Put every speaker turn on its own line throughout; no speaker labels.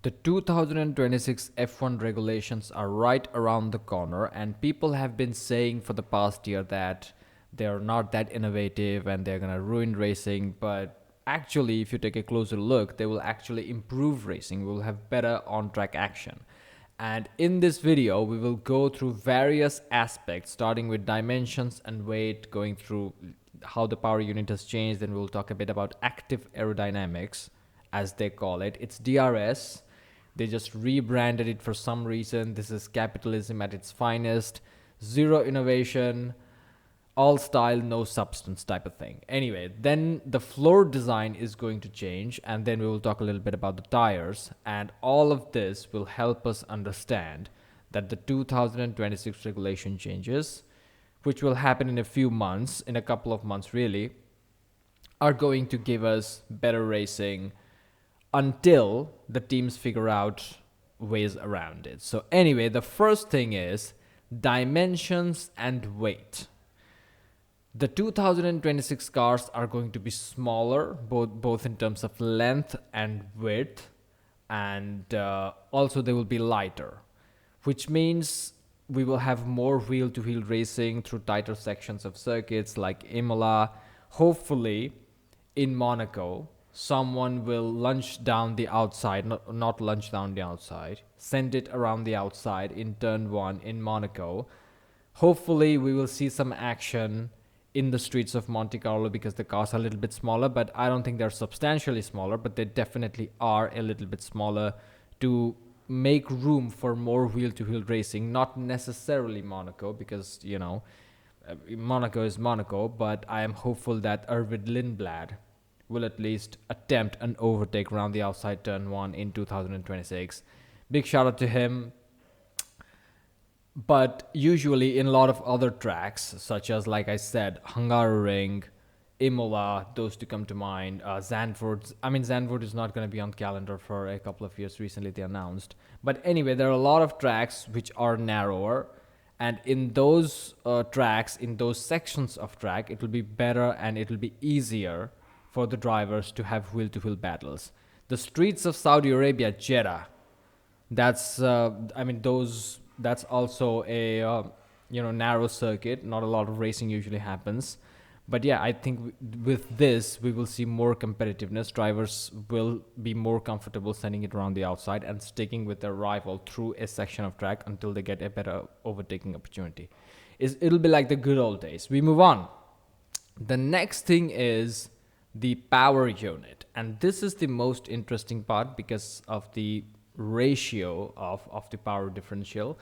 The 2026 F1 regulations are right around the corner, and people have been saying for the past year that they're not that innovative and they're going to ruin racing. But actually, if you take a closer look, they will actually improve racing. We will have better on track action. And in this video, we will go through various aspects, starting with dimensions and weight, going through how the power unit has changed. Then we'll talk a bit about active aerodynamics, as they call it. It's DRS. They just rebranded it for some reason. This is capitalism at its finest. Zero innovation, all style, no substance type of thing. Anyway, then the floor design is going to change, and then we will talk a little bit about the tires. And all of this will help us understand that the 2026 regulation changes, which will happen in a few months, in a couple of months really, are going to give us better racing until the teams figure out ways around it. So anyway, the first thing is dimensions and weight. The 2026 cars are going to be smaller, both in terms of length and width, and also they will be lighter, which means we will have more wheel-to-wheel racing through tighter sections of circuits like Imola. Hopefully, in Monaco, someone will lunge down the outside, not lunge down the outside, send it around the outside in turn one in Monaco. Hopefully, we will see some action in the streets of Monte Carlo because the cars are a little bit smaller, but I don't think they're substantially smaller, but they definitely are a little bit smaller to make room for more wheel-to-wheel racing. Not necessarily Monaco, because, Monaco is Monaco, but I am hopeful that Arvid Lindblad will at least attempt an overtake around the outside turn one in 2026. Big shout out to him. But usually in a lot of other tracks, such as, like I said, Hungaroring, Imola, those two come to mind. Zandvoort is not going to be on calendar for a couple of years. Recently they announced. But anyway, there are a lot of tracks which are narrower. And in those tracks, in those sections of track, it will be better and it will be easier for the drivers to have wheel-to-wheel battles. The streets of Saudi Arabia, Jeddah, that's that's also a narrow circuit. Not a lot of racing usually happens, but yeah, I think with this we will see more competitiveness. Drivers will be more comfortable sending it around the outside and sticking with their rival through a section of track until they get a better overtaking opportunity. It'll be like the good old days. We move on. The next thing is the power unit, and this is the most interesting part because of the ratio of the power differential.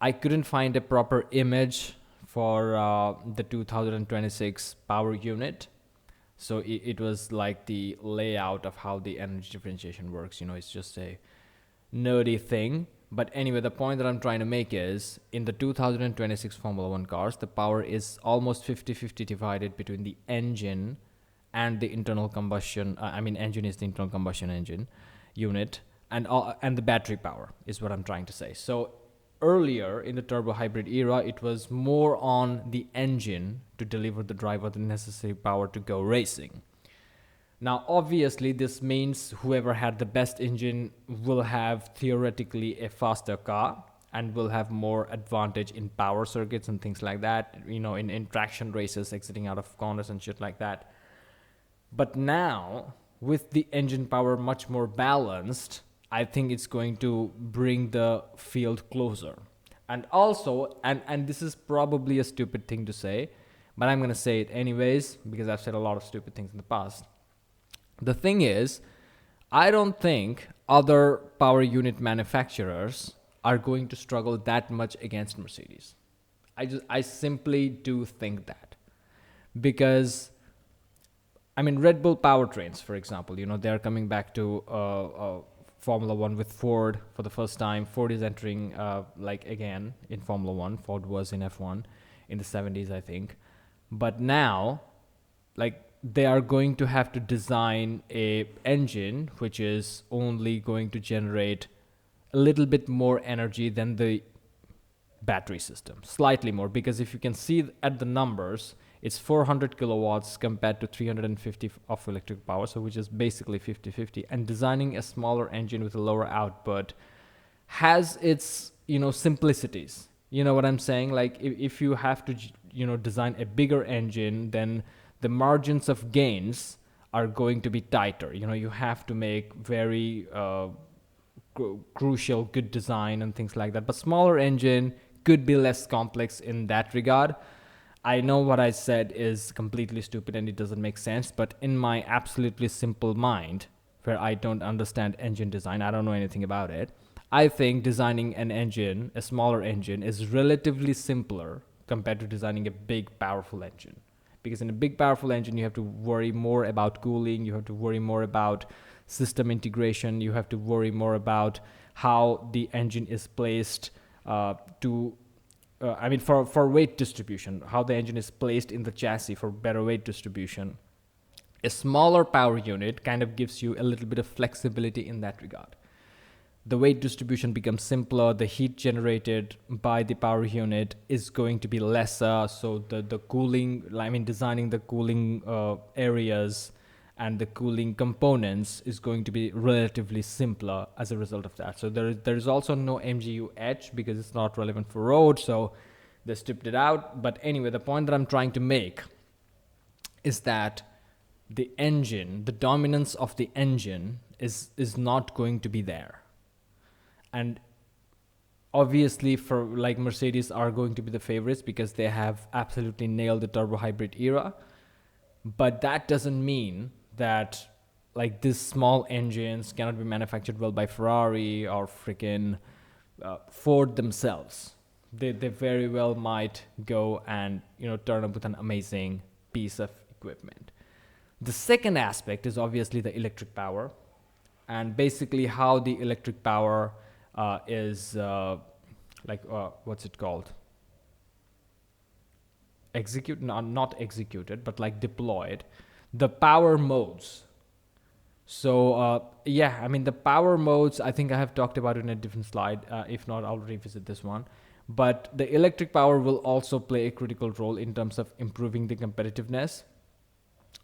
I couldn't find a proper image for the 2026 power unit, so it was like the layout of how the energy differentiation works. It's just a nerdy thing. But anyway, the point that I'm trying to make is in the 2026 Formula 1 cars, the power is almost 50-50 divided between the engine and the internal combustion. Engine is the internal combustion engine unit, and the battery power is what I'm trying to say. So earlier in the turbo hybrid era, it was more on the engine to deliver the driver the necessary power to go racing. Now, obviously, this means whoever had the best engine will have theoretically a faster car and will have more advantage in power circuits and things like that, in traction races, exiting out of corners and shit like that. But now, with the engine power much more balanced, I think it's going to bring the field closer. And also, and this is probably a stupid thing to say, but I'm going to say it anyways because I've said a lot of stupid things in the past. The thing is, I don't think other power unit manufacturers are going to struggle that much against Mercedes. I simply do think that. Because Red Bull powertrains, for example, they're coming back to Formula One with Ford for the first time. Ford is entering, again in Formula One. Ford was in F1 in the 70s, I think. But now, they are going to have to design a engine which is only going to generate a little bit more energy than the battery system, slightly more, because if you can see at the numbers, It's 400 kilowatts compared to 350 of electric power, so which is basically 50-50. And designing a smaller engine with a lower output has its, simplicities. You know what I'm saying? Like if you have to, design a bigger engine, then the margins of gains are going to be tighter. You have to make very crucial good design and things like that. But smaller engine could be less complex in that regard. I know what I said is completely stupid and it doesn't make sense, but in my absolutely simple mind, where I don't understand engine design, I don't know anything about it, I think designing an engine, a smaller engine, is relatively simpler compared to designing a big, powerful engine. Because in a big, powerful engine, you have to worry more about cooling, you have to worry more about system integration, you have to worry more about how the engine is placed for weight distribution, how the engine is placed in the chassis for better weight distribution. A smaller power unit kind of gives you a little bit of flexibility in that regard. The weight distribution becomes simpler, the heat generated by the power unit is going to be lesser, so the cooling, designing the cooling areas and the cooling components is going to be relatively simpler as a result of that. So there is also no MGU edge because it's not relevant for road, so they stripped it out. But anyway, the point that I'm trying to make is that the engine, the dominance of the engine is not going to be there. And obviously for like Mercedes are going to be the favorites because they have absolutely nailed the turbo hybrid era. But that doesn't mean that like these small engines cannot be manufactured well by Ferrari or freaking Ford themselves. They very well might go and turn up with an amazing piece of equipment. The second aspect is obviously the electric power, and basically how the electric power is what's it called? Not executed, but like deployed. The power modes. So the power modes, I think I have talked about it in a different slide. If not, I'll revisit this one. But the electric power will also play a critical role in terms of improving the competitiveness.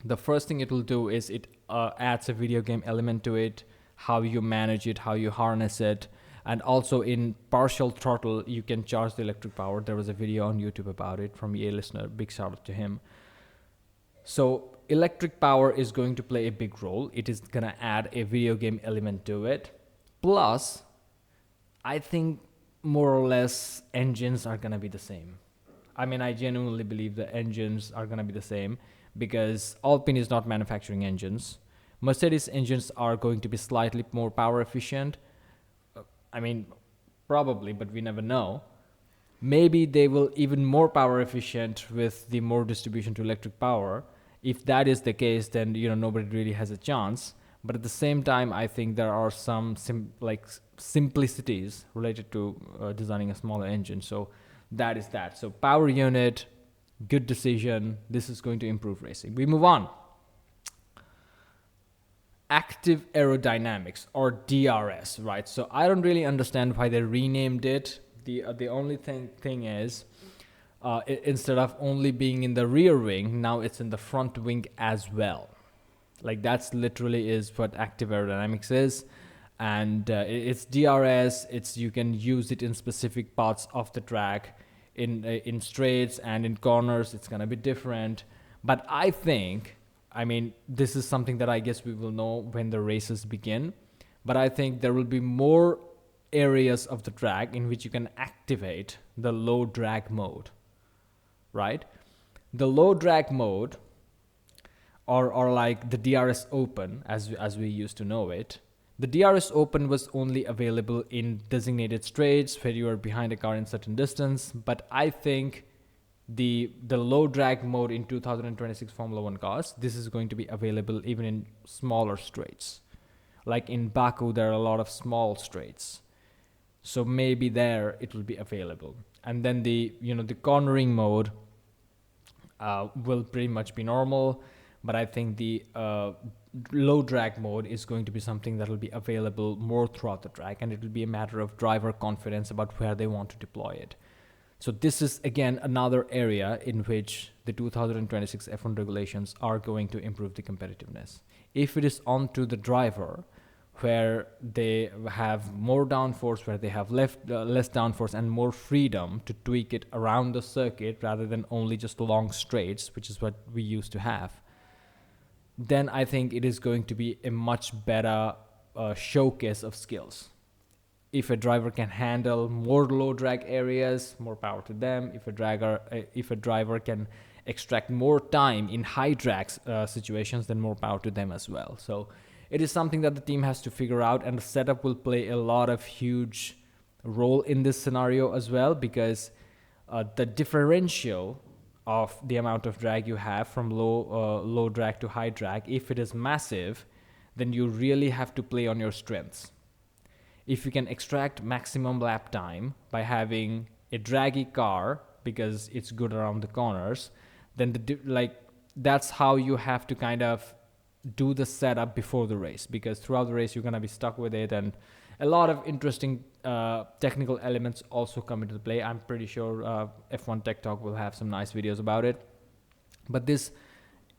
The first thing it will do is it adds a video game element to it, how you manage it, how you harness it. And also in partial throttle, you can charge the electric power. There was a video on YouTube about it from a listener. Big shout out to him. So electric power is going to play a big role. It is going to add a video game element to it. Plus, I think more or less engines are going to be the same. I genuinely believe the engines are going to be the same because Alpine is not manufacturing engines. Mercedes engines are going to be slightly more power efficient. Probably, but we never know. Maybe they will even more power efficient with the more distribution to electric power. If that is the case, then nobody really has a chance. But at the same time, I think there are some simplicities related to designing a smaller engine. So that is that. So power unit, good decision. This is going to improve racing. We move on. Active aerodynamics, or DRS, right? So I don't really understand why they renamed it. The only thing is instead of only being in the rear wing, now it's in the front wing as well. Like that's literally is what active aerodynamics is. And it's DRS. It's you can use it in specific parts of the track, in straights and in corners. It's gonna be different. But I think, this is something that I guess we will know when the races begin. But I think there will be more areas of the track in which you can activate the low drag mode, right? The low drag mode, or like the DRS open, as we used to know it. The DRS open was only available in designated straights where you are behind a car in certain distance. But I think the low drag mode in 2026 Formula 1 cars, this is going to be available even in smaller straights. Like in Baku, there are a lot of small straights. So maybe there it will be available. And then the cornering mode will pretty much be normal. But I think the low drag mode is going to be something that will be available more throughout the track. And it will be a matter of driver confidence about where they want to deploy it. So this is again another area in which the 2026 F1 regulations are going to improve the competitiveness. If it is onto the driver, where they have more downforce, where they have less downforce and more freedom to tweak it around the circuit rather than only just long straights, which is what we used to have, then I think it is going to be a much better showcase of skills. If a driver can handle more low drag areas, more power to them. If a driver can extract more time in high drag situations, then more power to them as well. So it is something that the team has to figure out, and the setup will play a lot of huge role in this scenario as well, because the differential of the amount of drag you have from low drag to high drag, if it is massive, then you really have to play on your strengths. If you can extract maximum lap time by having a draggy car because it's good around the corners, then that's how you have to kind of do the setup before the race, because throughout the race you're going to be stuck with it, and a lot of interesting technical elements also come into play. I'm pretty sure F1 Tech Talk will have some nice videos about it, but this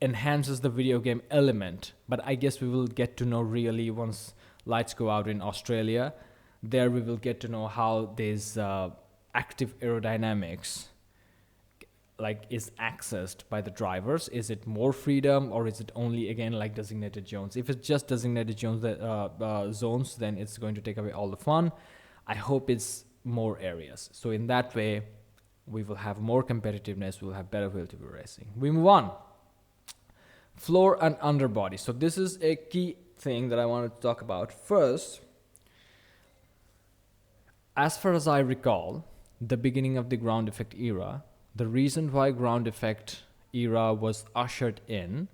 enhances the video game element. But I guess we will get to know really once lights go out in Australia. There we will get to know how this active aerodynamics is accessed by the drivers. Is it more freedom, or is it only again like designated zones? If it's just designated zones, then it's going to take away all the fun. I hope it's more areas. So in that way, we will have more competitiveness. We'll have better relative racing. We move on. Floor and underbody. So this is a key thing that I wanted to talk about. First, as far as I recall, the beginning of the ground effect era, the reason why ground effect era was ushered in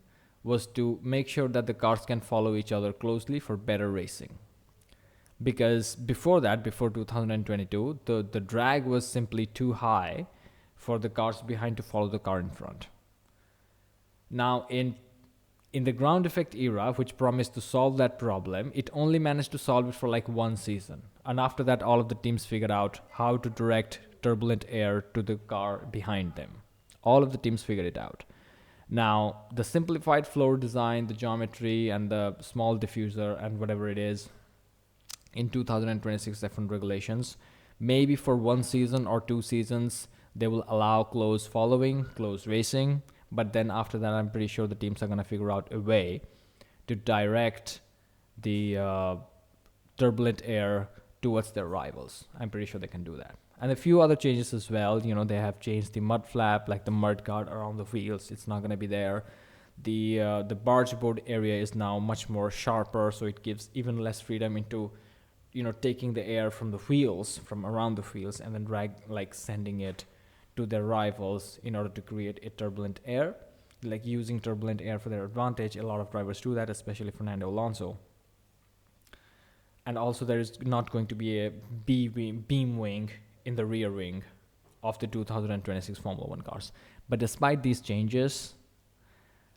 was to make sure that the cars can follow each other closely for better racing. Because before that, before 2022, the drag was simply too high for the cars behind to follow the car in front. Now, in the ground effect era, which promised to solve that problem, it only managed to solve it for like one season. And after that, all of the teams figured out how to direct turbulent air to the car behind them. All of the teams figured it out. Now, the simplified floor design, the geometry, and the small diffuser, and whatever it is, in 2026 F1 regulations, maybe for one season or 2 seasons, they will allow close following, close racing. But then after that, I'm pretty sure the teams are going to figure out a way to direct the turbulent air towards their rivals. I'm pretty sure they can do that. And a few other changes as well. You know, they have changed the mud flap, like the mud guard around the wheels. It's not going to be there. The barge board area is now much more sharper, so it gives even less freedom into, taking the air from the wheels, from around the wheels, and then sending it to their rivals in order to create a turbulent air, like using turbulent air for their advantage. A lot of drivers do that, especially Fernando Alonso. And also there is not going to be a beam wing in the rear wing of the 2026 Formula 1 cars. But despite these changes,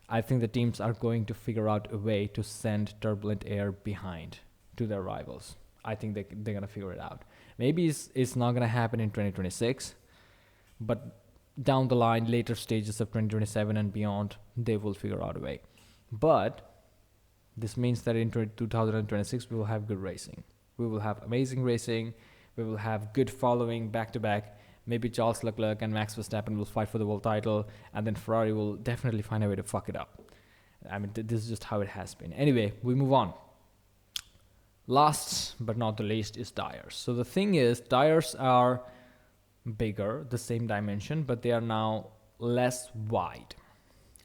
I think the teams are going to figure out a way to send turbulent air behind to their rivals. I think they're going to figure it out. Maybe it's not going to happen in 2026, but down the line, later stages of 2027 and beyond, they will figure out a way. But this means that in 2026, we will have good racing. We will have amazing racing. We will have good following back-to-back. Maybe Charles Leclerc and Max Verstappen will fight for the world title, and then Ferrari will definitely find a way to fuck it up. I mean, this is just how it has been. Anyway, we move on. Last but not the least is tires. So the thing is, tires are bigger, the same dimension, but they are now less wide.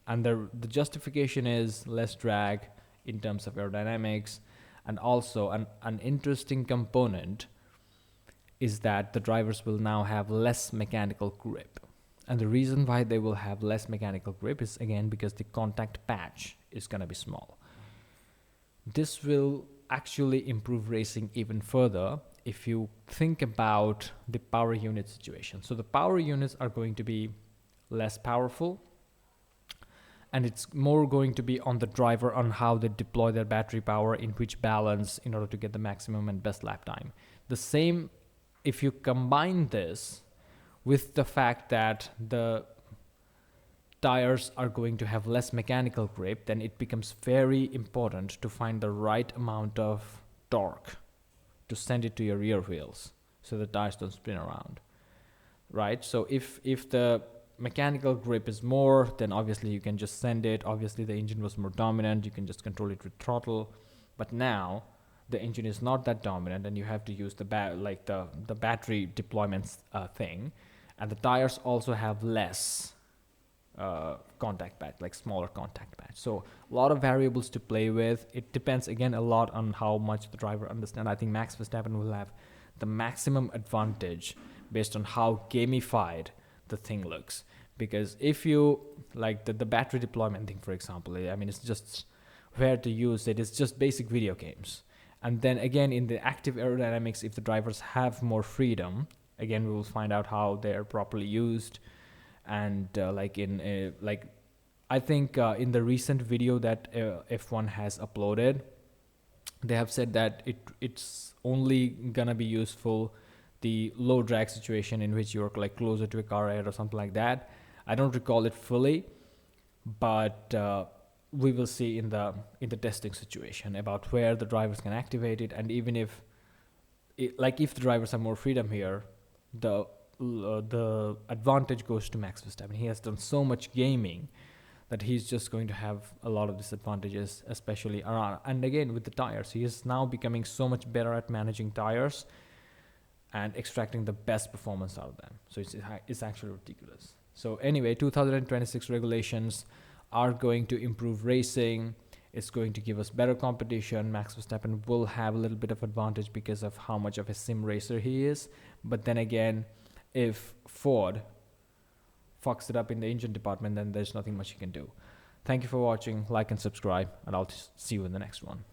And the justification is less drag in terms of aerodynamics, and also an interesting component is that the drivers will now have less mechanical grip. And the reason why they will have less mechanical grip is, again, because the contact patch is going to be small. This will actually improve racing even further if you think about the power unit situation. So the power units are going to be less powerful, and it's more going to be on the driver on how they deploy their battery power in which balance in order to get the maximum and best lap time. The same, if you combine this with the fact that the tires are going to have less mechanical grip, then it becomes very important to find the right amount of torque to send it to your rear wheels so the tires don't spin around, right? So if the mechanical grip is more, then obviously you can just send it. Obviously the engine was more dominant, you can just control it with throttle. But now the engine is not that dominant, and you have to use the battery deployments thing, and the tires also have less contact patch, like smaller contact patch. So a lot of variables to play with. It depends again a lot on how much the driver understands. I think Max Verstappen will have the maximum advantage based on how gamified the thing looks. Because if you like the battery deployment thing, for example, I mean, it's just where to use it. It's just basic video games. And then again, in the active aerodynamics, if the drivers have more freedom, again, we will find out how they're properly used. And I think in the recent video that F1 has uploaded, they have said that it's only gonna be useful the low drag situation in which you're like closer to a car head or something like that. I don't recall it fully, but we will see in the testing situation about where the drivers can activate it. And even if if the drivers have more freedom here, the advantage goes to Max Verstappen. He has done so much gaming that he's just going to have a lot of disadvantages, especially around. And again, with the tires, he is now becoming so much better at managing tires and extracting the best performance out of them. So it's actually ridiculous. So anyway, 2026 regulations are going to improve racing. It's going to give us better competition. Max Verstappen will have a little bit of advantage because of how much of a sim racer he is. But then again, if Ford fucks it up in the engine department, then there's nothing much you can do. Thank you for watching. Like and subscribe, and I'll see you in the next one.